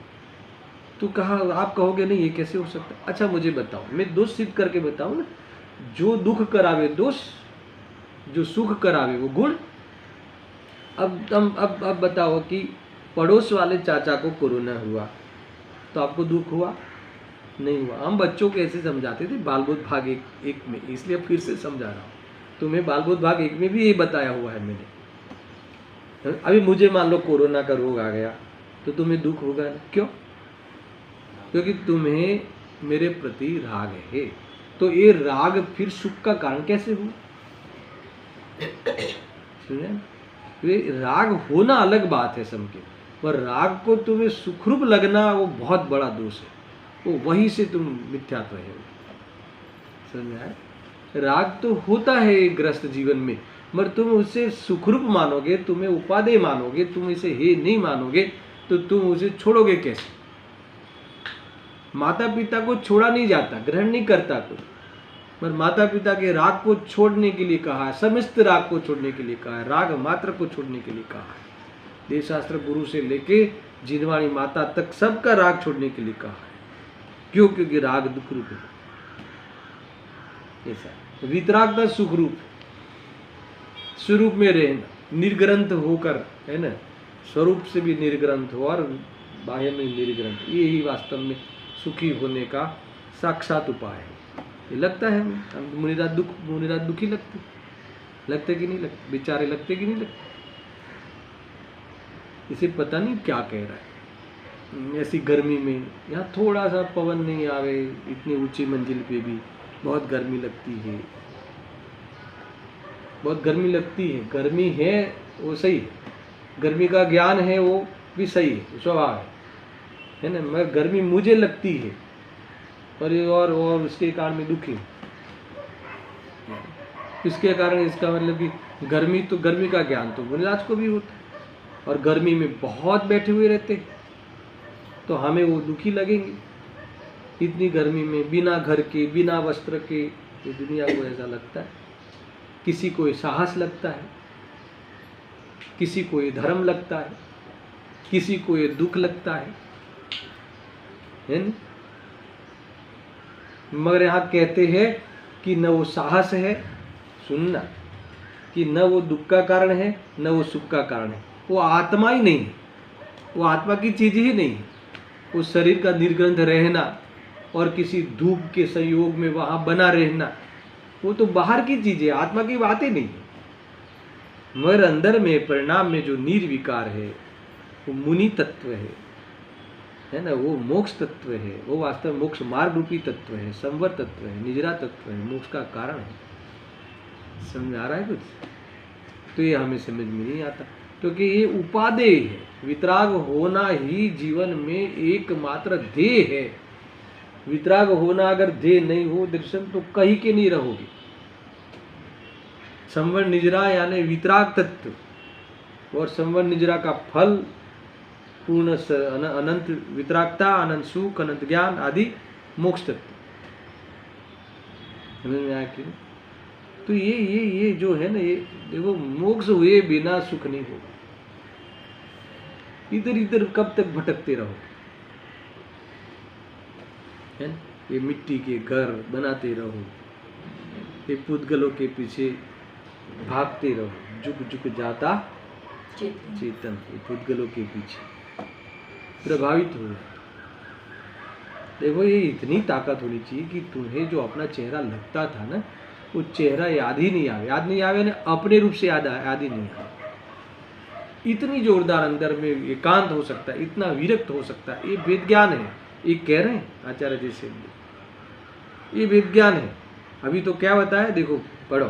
तो कहा, आप कहोगे नहीं ये कैसे हो सकता? अच्छा मुझे बताओ, मैं दोष सिद्ध करके बताऊँ ना, जो दुख करावे दोष, जो सुख करावे वो गुण। अब बताओ कि पड़ोस वाले चाचा को कोरोना हुआ तो आपको दुख हुआ? नहीं हुआ। हम बच्चों को ऐसे समझाते थे बाल बोध भाग एक में, इसलिए फिर से समझा रहा हूँ तुम्हें। बाल बोध भाग 1 में भी यही बताया हुआ है मैंने। अभी मुझे मान लो कोरोना का रोग आ गया तो तुम्हें दुख होगा ना? क्यों? क्योंकि तुम्हें मेरे प्रति राग है। तो ये राग फिर सुख का कारण कैसे हुआ? सुने, वे राग होना अलग बात है सबके, पर राग को तुम्हें सुखरूप लगना वो बहुत बड़ा दोष है, वो वहीं से तुम मिथ्यात्व है। समझ में आया? राग तो होता है ग्रस्त जीवन में, मगर तुम उसे सुखरूप मानोगे, तुम्हें उपादेय मानोगे, तुम इसे हे नहीं मानोगे, तो तुम उसे छोड़ोगे कैसे? माता पिता को छोड़ा नहीं जाता, ग्रहण नहीं करता कोई, पर माता पिता के राग को छोड़ने के लिए कहा है, समस्त राग को छोड़ने के लिए कहा है, राग मात्र को छोड़ने के लिए कहा है। देवशास्त्र गुरु से लेके जिनवाणी माता तक सबका राग छोड़ने के लिए कहा है। क्यों? क्योंकि राग दुख रूप है। ऐसा वितराग का सुख रूप, स्वरूप में रहना, निर्ग्रंथ होकर, है ना, स्वरूप से भी निर्ग्रंथ हो और बाह्य में निर्ग्रंथ, यही वास्तव में सुखी होने का साक्षात उपाय है। ये लगता है मुनिराज दुखी लगते कि नहीं लगते? बेचारे लगते कि नहीं लगते? इसे पता नहीं क्या कह रहा है। ऐसी गर्मी में यहाँ थोड़ा सा पवन नहीं आवे, इतनी ऊंची मंजिल पे भी बहुत गर्मी लगती है, बहुत गर्मी लगती है। गर्मी है वो सही है, गर्मी का ज्ञान है वो भी सही है, स्वभाव है ना, मगर गर्मी मुझे लगती है और उसके कारण में दुखी हूँ। इसके कारण इसका मतलब कि गर्मी का ज्ञान तो मुनिराज को भी होता है, और गर्मी में बहुत बैठे हुए रहते हैं तो हमें वो दुखी लगेंगे। इतनी गर्मी में बिना घर के, बिना वस्त्र के, ये दुनिया को ऐसा लगता है। किसी को ये साहस लगता है, किसी को ये धर्म लगता है, किसी को ये दुख लगता है न? मगर यहाँ कहते हैं कि न वो साहस है, सुनना, कि न वो दुख का कारण है न वो सुख का कारण है, वो आत्मा ही नहीं है, वो आत्मा की चीज ही नहीं है। उस शरीर का निर्ग्रंथ रहना और किसी धूप के संयोग में वहाँ बना रहना, वो तो बाहर की चीज़ है, आत्मा की बात ही नहीं है। मगर अंदर में परिणाम में जो निर्विकार है वो मुनि तत्व है ना, वो मोक्ष तत्व है, वो वास्तव में मोक्ष मार्ग रूपी तत्व है, संवर तत्व है, निजरा तत्व है, मोक्ष का कारण है। समझ आ रहा है कुछ? तो ये हमें समझ में नहीं आता, क्योंकि ये उपादेय है। वितराग होना ही जीवन में एकमात्र ध्येय है। वितराग होना अगर ध्येय नहीं हो दर्शन, तो कहीं के नहीं रहोगे। संवर निजरा यानी वितराग तत्व, और संवर निजरा का फल पूर्ण अनंत वितरागता, अनंत सुख, अनंत ज्ञान आदि मोक्ष तत्व। समझ में आया कि? तो ये जो है ना, ये देखो, मोक्ष हुए बिना सुख नहीं होगा। इधर इधर कब तक भटकते रहो, है ना? ये मिट्टी के घर बनाते रहो, ये पुद्गलों के पीछे भागते रहो, झुक झुक जाता चेतन, ये पुद्गलों के पीछे प्रभावित हो। देखो, ये इतनी ताकत होनी चाहिए कि तुम्हें जो अपना चेहरा लगता था ना, वो चेहरा याद ही नहीं आवे, याद नहीं आवे ना, अपने रूप से याद ही नहीं आवे। इतनी जोरदार अंदर में एकांत हो सकता है, इतना विरक्त हो सकता है। ये वेद ज्ञान है, ये कह रहे हैं आचार्य जी से, ये वेद ज्ञान है। अभी तो क्या बताया, देखो पढ़ो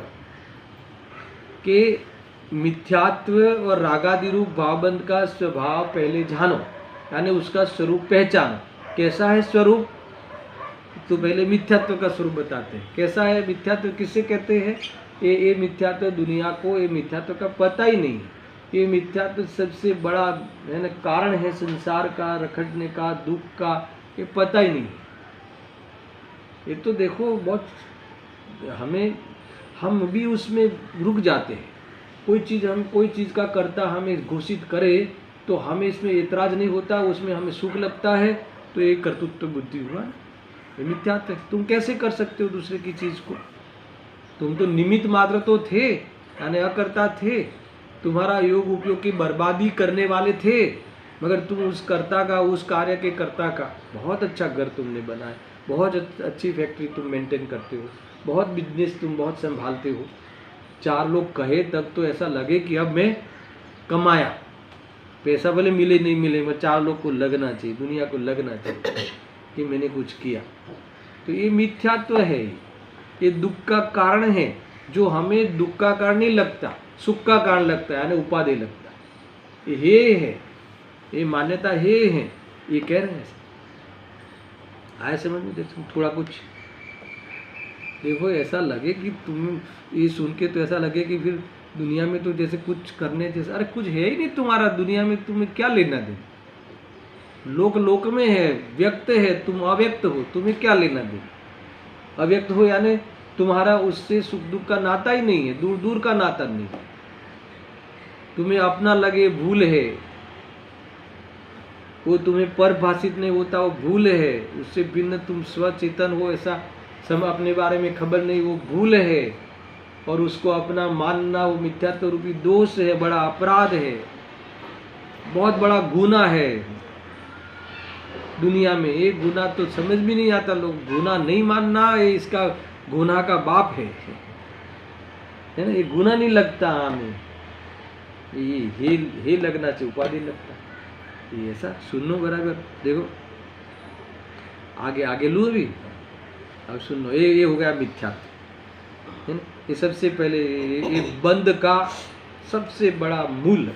कि मिथ्यात्व और रागादि रूप भावबंध का स्वभाव पहले जानो, यानी उसका स्वरूप पहचानो। कैसा है स्वरूप? तो पहले मिथ्यात्व का स्वरूप बताते हैं। कैसा है मिथ्यात्व, किससे कहते हैं? ये मिथ्यात्व दुनिया को, ये मिथ्यात्व का पता ही नहीं है। ये मिथ्यात्व सबसे बड़ा है ना कारण है संसार का, रखड़ने का, दुख का, ये पता ही नहीं है। ये तो देखो, बहुत हम भी उसमें रुक जाते हैं। कोई चीज़ का कर्ता हमें घोषित करे तो हमें इसमें एतराज नहीं होता, उसमें हमें सुख लगता है, तो ये कर्तृत्व बुद्धि हुआ, ये मिथ्यात्व है। तुम कैसे कर सकते हो दूसरे की चीज़ को? तुम तो निमित्त मात्र तो थे, यानी अकर्ता थे। तुम्हारा योग उपयोग की बर्बादी करने वाले थे, मगर तुम उस कर्ता का, उस कार्य के कर्ता का बहुत अच्छा घर तुमने बनाया, बहुत अच्छी फैक्ट्री तुम मेंटेन करते हो, बहुत बिजनेस तुम बहुत संभालते हो। 4 लोग कहे तब तो ऐसा लगे कि अब मैं कमाया, पैसा भले मिले नहीं मिले, मगर 4 लोग को लगना चाहिए, दुनिया को लगना चाहिए कि मैंने कुछ किया। तो ये मिथ्यात्व है, ये दुख का कारण है, जो हमें दुख का कारण नहीं लगता, सुख का कारण लगता है, यानी उपादेय लगता है। ये है, ये मान्यता है, ये कह रहे हैं। आए समझ में? देखो थोड़ा कुछ देखो, ऐसा लगे कि तुम ये सुन के तो ऐसा लगे कि फिर दुनिया में तो जैसे कुछ करने जैसे, अरे कुछ है ही नहीं तुम्हारा दुनिया में, तुम्हें क्या लेना देना? लोक में है, व्यक्त है, तुम अव्यक्त हो, तुम्हें क्या लेना देना? अव्यक्त हो यानी तुम्हारा उससे सुख दुख का नाता ही नहीं है, दूर दूर का नाता नहीं। तुम्हें अपना लगे भूल है, वो तुम्हें परभाषित नहीं होता, वो भूल है। उससे भिन्न तुम स्वचेतन हो, ऐसा सब अपने बारे में खबर नहीं, वो भूल है। और उसको अपना मानना वो मिथ्यात्व रूपी दोष है, बड़ा अपराध है, बहुत बड़ा गुनाह है दुनिया में। ये गुनाह तो समझ भी नहीं आता, लोग गुनाह नहीं मानना, ये इसका गुनाह का बाप है ना? ये गुनाह नहीं लगता हमें, ये लगना चाहिए, उपाधि लगता। ये ऐसा सुनो बराबर, देखो आगे लू अभी, अब सुनो। ये हो गया मिथ्यात्व, है ना? ये सबसे पहले ये बंध का सबसे बड़ा मूल,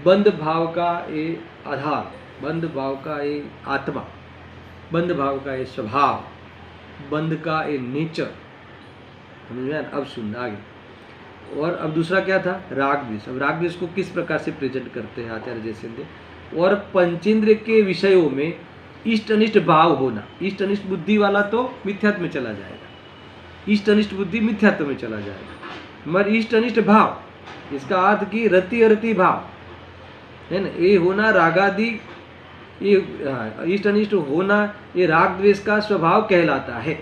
बंध भाव का ये आधार, बंध भाव का ये आत्मा, बंध भाव का ये स्वभाव, बंध का ये नेचर। समझ में? अब सुन आगे। और अब दूसरा क्या था? राग द्वेष। अब राग द्वेष को किस प्रकार से प्रेजेंट करते हैं आचार्य जयसेंद्र? और पंचेंद्र के विषयों में इष्ट अनिष्ट भाव होना। इष्ट अनिष्ट बुद्धि वाला तो मिथ्यात्व में चला जाएगा, इष्ट अनिष्ट बुद्धि मिथ्यात्व में चला जाएगा। मगर इष्ट अनिष्ट भाव, इसका अर्थ की रति अरति भाव है ना, ये होना रागादि, ये इष्ट अनिष्ट होना, ये राग द्वेष का स्वभाव कहलाता है।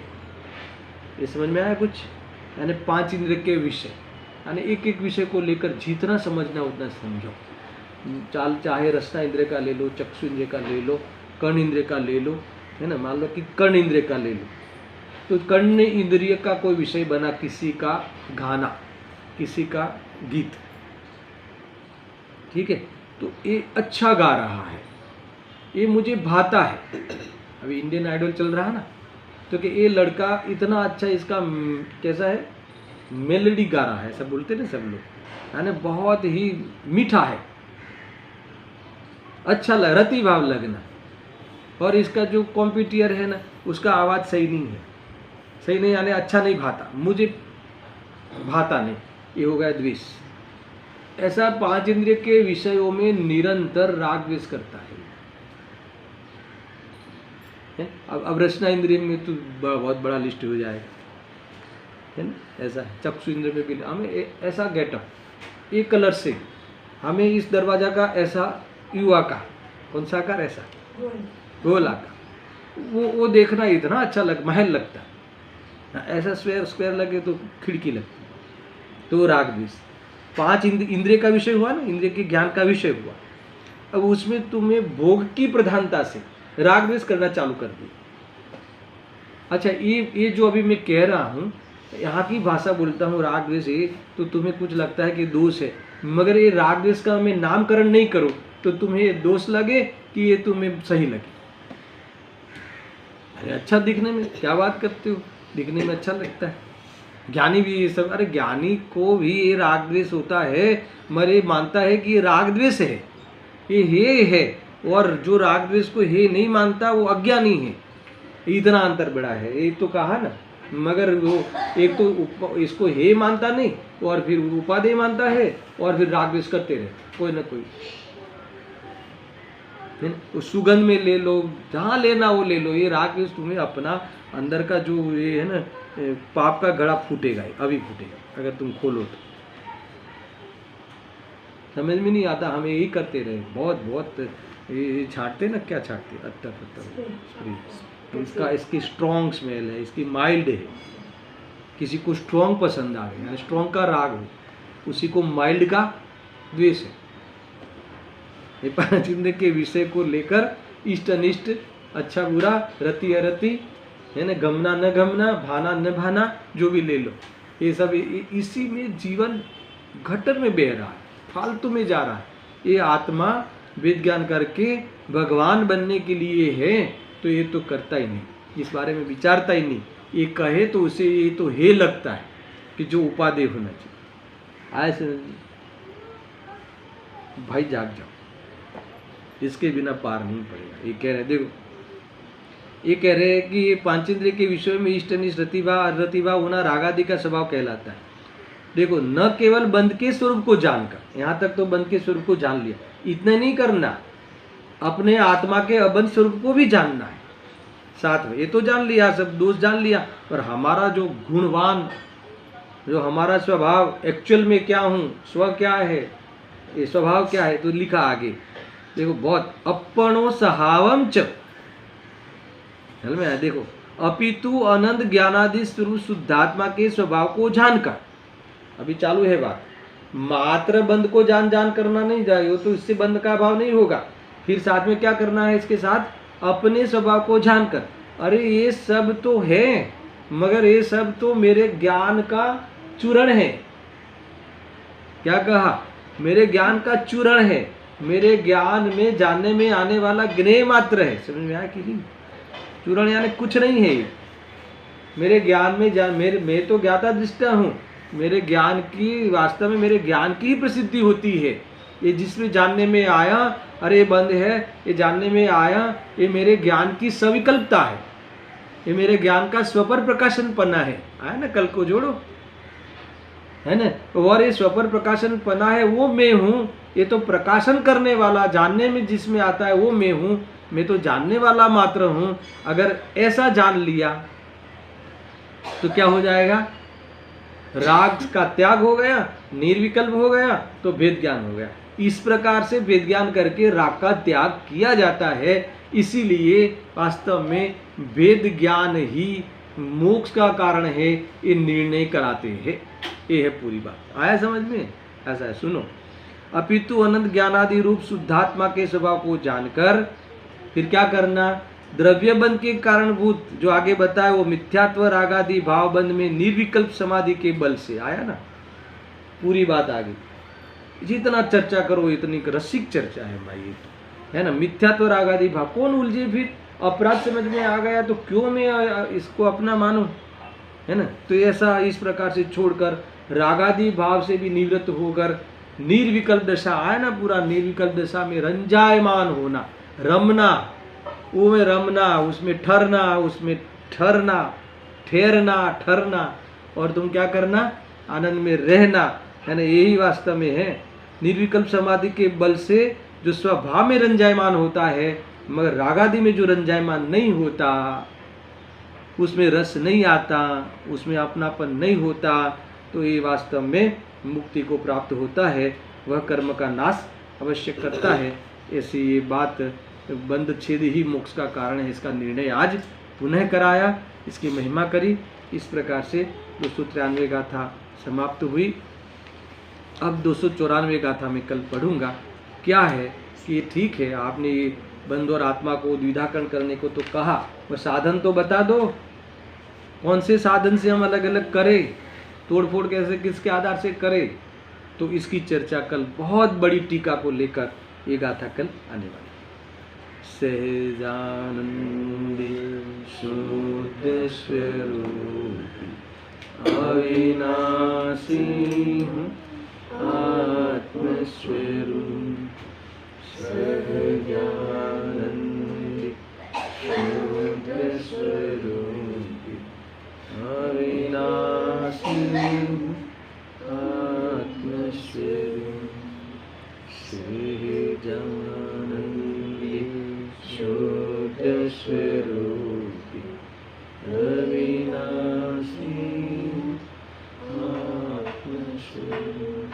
ये समझ में आया कुछ? यानी 5 इंद्र के विषय, यानी एक एक विषय को लेकर जितना समझना उतना समझो। चाहे रसना इंद्र का ले लो, चक्षु इंद्र का ले लो, कर्ण इंद्रिय का ले लो, है ना, मान लो कि कर्ण इंद्रिय का ले लो, तो कर्ण इंद्रिय का कोई विषय बना, किसी का गाना, किसी का गीत, ठीक है, तो ये अच्छा गा रहा है, ये मुझे भाता है। अभी इंडियन आइडल चल रहा है ना, तो कि ये लड़का इतना अच्छा, इसका कैसा है, मेलोडी गा रहा है, सब बोलते ना सब लोग, यानी बहुत ही मीठा है, अच्छा लग, रति भाव लगना। और इसका जो कॉम्पिटियर है ना, उसका आवाज़ सही नहीं है, सही नहीं, यानी अच्छा नहीं भाता, मुझे भाता नहीं, ये हो गया द्वेष। ऐसा 5 इंद्रिय के विषयों में निरंतर राग द्वेष करता है। अब रचना इंद्रिय में तो बहुत बड़ा लिस्ट हो जाएगा, है ना, ऐसा है। चक्षु इंद्रिय में भी हमें ऐसा गेटअप, एक कलर से हमें इस दरवाजा का ऐसा युवा का, कौन सा आकार, ऐसा गोल आकार, वो देखना इतना अच्छा महल लगता है, ऐसा स्क्वायर लगे तो खिड़की लगती, तो राग द्वेष। 5 इंद्रिय का विषय हुआ ना, इंद्रिय के ज्ञान का विषय हुआ। अब उसमें तुम्हें भोग की प्रधानता से राग द्वेष करना चालू कर दिया। अच्छा, ये जो अभी मैं कह रहा हूँ, यहाँ की भाषा बोलता हूँ राग द्वेष है, तो तुम्हें कुछ लगता है कि दोष है, मगर ये राग द्वेष का मैं नामकरण नहीं करूँ तो तुम्हें ये दोष लगे कि ये तुम्हें सही लगे। अरे अच्छा दिखने में, क्या बात करते हो, दिखने में अच्छा लगता है। ज्ञानी भी ये सब, अरे ज्ञानी को भी ये राग द्वेष होता है, मगर ये मानता है कि ये राग द्वेष है, ये है, और जो राग द्वेष को हे नहीं मानता वो अज्ञानी है। इतना अंतर बड़ा है, ये तो कहा ना, मगर वो एक तो इसको हे मानता नहीं, और फिर उपादेय मानता है, और फिर राग द्वेष करते रहे कोई ना कोई। सुगंध में ले लो, जहाँ लेना वो ले लो, ये राग द्वेष तुम्हें अपना अंदर का जो ये है ना, पाप का घड़ा फूटेगा, अभी फूटेगा अगर तुम खोलो तो। समझ में नहीं आता, हमें यही करते रहे, बहुत ये छाटते ना, क्या छाटते, अत्तर इसकी स्ट्रॉन्ग स्मेल है, इसकी माइल्ड है। किसी को स्ट्रॉन्ग पसंद आ गया, स्ट्रॉन्ग का राग हो, उसी को माइल्ड का द्वेष है। ये 5 इंद्रिय के विषय को लेकर इष्ट अनिष्ट, अच्छा बुरा, रति अरति, है ना, गमना न गमना, भाना न भाना, जो भी ले लो, ये सब इसी में जीवन घटर में बह रहा है, फालतू में जा रहा है। ये आत्मा वेद ज्ञान करके भगवान बनने के लिए है, तो ये तो करता ही नहीं, इस बारे में विचारता ही नहीं। ये कहे तो उसे ये तो हे लगता है कि जो उपादेय होना चाहिए। आए समझ, भाई जाग जाओ, इसके बिना पार नहीं पड़ेगा। ये कह रहे, देखो ये कह रहे हैं कि ये 5 इंद्रिय के विषय में इष्ट अनिष्ट, रतिभा होना रागादि का स्वभाव कहलाता है। देखो, न केवल बंध के स्वरूप को जानकर, यहाँ तक तो बंध के स्वरूप को जान लिया, इतना नहीं करना, अपने आत्मा के अबंध स्वरूप को भी जानना है साथ में। ये तो जान लिया, सब दोष जान लिया, पर हमारा जो गुणवान, जो हमारा स्वभाव एक्चुअल में क्या हूँ, स्व क्या है, ये स्वभाव क्या है, तो लिखा आगे देखो, बहुत अपनो सहावम च, चल में है, देखो, अपितु अनंत ज्ञानादि स्वरूप शुद्धात्मा के स्वभाव को जानकर, अभी चालू है बात, मात्र बंध को जान करना नहीं जाए, तो इससे बंध का अभाव नहीं होगा। फिर साथ में क्या करना है, इसके साथ अपने स्वभाव को जानकर, अरे ये सब तो है, मगर ये सब तो मेरे ज्ञान का चूर्ण है। क्या कहा, मेरे ज्ञान का चूर्ण है, मेरे ज्ञान में जानने में आने वाला ज्ञेय मात्र है। समझ में आया कि नहीं, चूर्ण यानी कुछ नहीं है। मेरे ज्ञान में मैं तो ज्ञाता दृष्टा हूँ, मेरे ज्ञान की, वास्तव में मेरे ज्ञान की ही प्रसिद्धि होती है। ये जिसमें जानने में आया, अरे ये बंद है, ये जानने में आया, ये मेरे ज्ञान की सविकल्पता है, ये मेरे ज्ञान का स्वपर प्रकाशन पन्ना है। आया ना, कल को जोड़ो, है ना, और ये स्वपर प्रकाशन पना है, वो मैं हूँ। ये तो प्रकाशन करने वाला, जानने में जिसमें आता है वो मैं हूँ, मैं तो जानने वाला मात्र हूँ। अगर ऐसा जान लिया तो क्या हो जाएगा, राग का त्याग हो गया, निर्विकल्प हो गया, तो वेद ज्ञान हो गया। इस प्रकार से वेद ज्ञान करके राग का त्याग किया जाता है। इसीलिए वास्तव में वेद ज्ञान ही मोक्ष का कारण है, ये निर्णय कराते हैं। ये है पूरी बात। आया समझ में? ऐसा है, सुनो। अपितु अनंत ज्ञानादि रूप शुद्धात्मा के स्वभाव को जानकर फिर क्या करना, द्रव्य बंध के कारणभूत जो आगे बताया वो मिथ्यात्व रागादि भाव बंध में निर्विकल्प समाधि के बल से आया ना, पूरी बात आ गई। जितना चर्चा करो इतनी रसिक चर्चा है भाई, है ना। मिथ्यात्व रागादि भाव कौन उलझे, फिर अपराध समझ में आ गया तो क्यों मैं इसको अपना मानूं, है ना। तो ऐसा इस प्रकार से छोड़कर रागादि भाव से भी निवृत्त होकर निर्विकल्प दशा आया ना, पूरा निर्विकल्प दशा में रंजायमान होना, रमना, वो में रमना, उसमें ठहरना, उसमें ठहरना, ठहरना, ठहरना, और तुम क्या करना, आनंद में रहना, है ना। यही वास्तव में है निर्विकल्प समाधि के बल से जो स्वभाव में रंजायमान होता है, मगर रागादि में जो रंजायमान नहीं होता, उसमें रस नहीं आता, उसमें अपनापन नहीं होता, तो ये वास्तव में मुक्ति को प्राप्त होता है, वह कर्म का नाश अवश्य करता है। ऐसी ये बात बंध छेद ही मोक्ष का कारण है, इसका निर्णय आज पुनः कराया, इसकी महिमा करी। इस प्रकार से 293 गाथा समाप्त हुई। अब 294 गाथा में कल पढ़ूंगा। क्या है कि ये ठीक है, आपने ये बंध और आत्मा को द्विधाकरण करने को तो कहा, वह साधन तो बता दो, कौन से साधन से हम अलग अलग करें, तोड़फोड़ कैसे किसके आधार से करें। तो इसकी चर्चा कल बहुत बड़ी टीका को लेकर ये गाथा कल आने वाली। सहजानंदी शुद्ध स्वरूपी अविनाशी आत्मस्वरूप, सहजानंदी शुद्ध स्वरूपी अविनाशी आत्मस्वरूप, सहजानंदी शुद्ध स्वरूपी अविनाशी आत्मस्वरूप।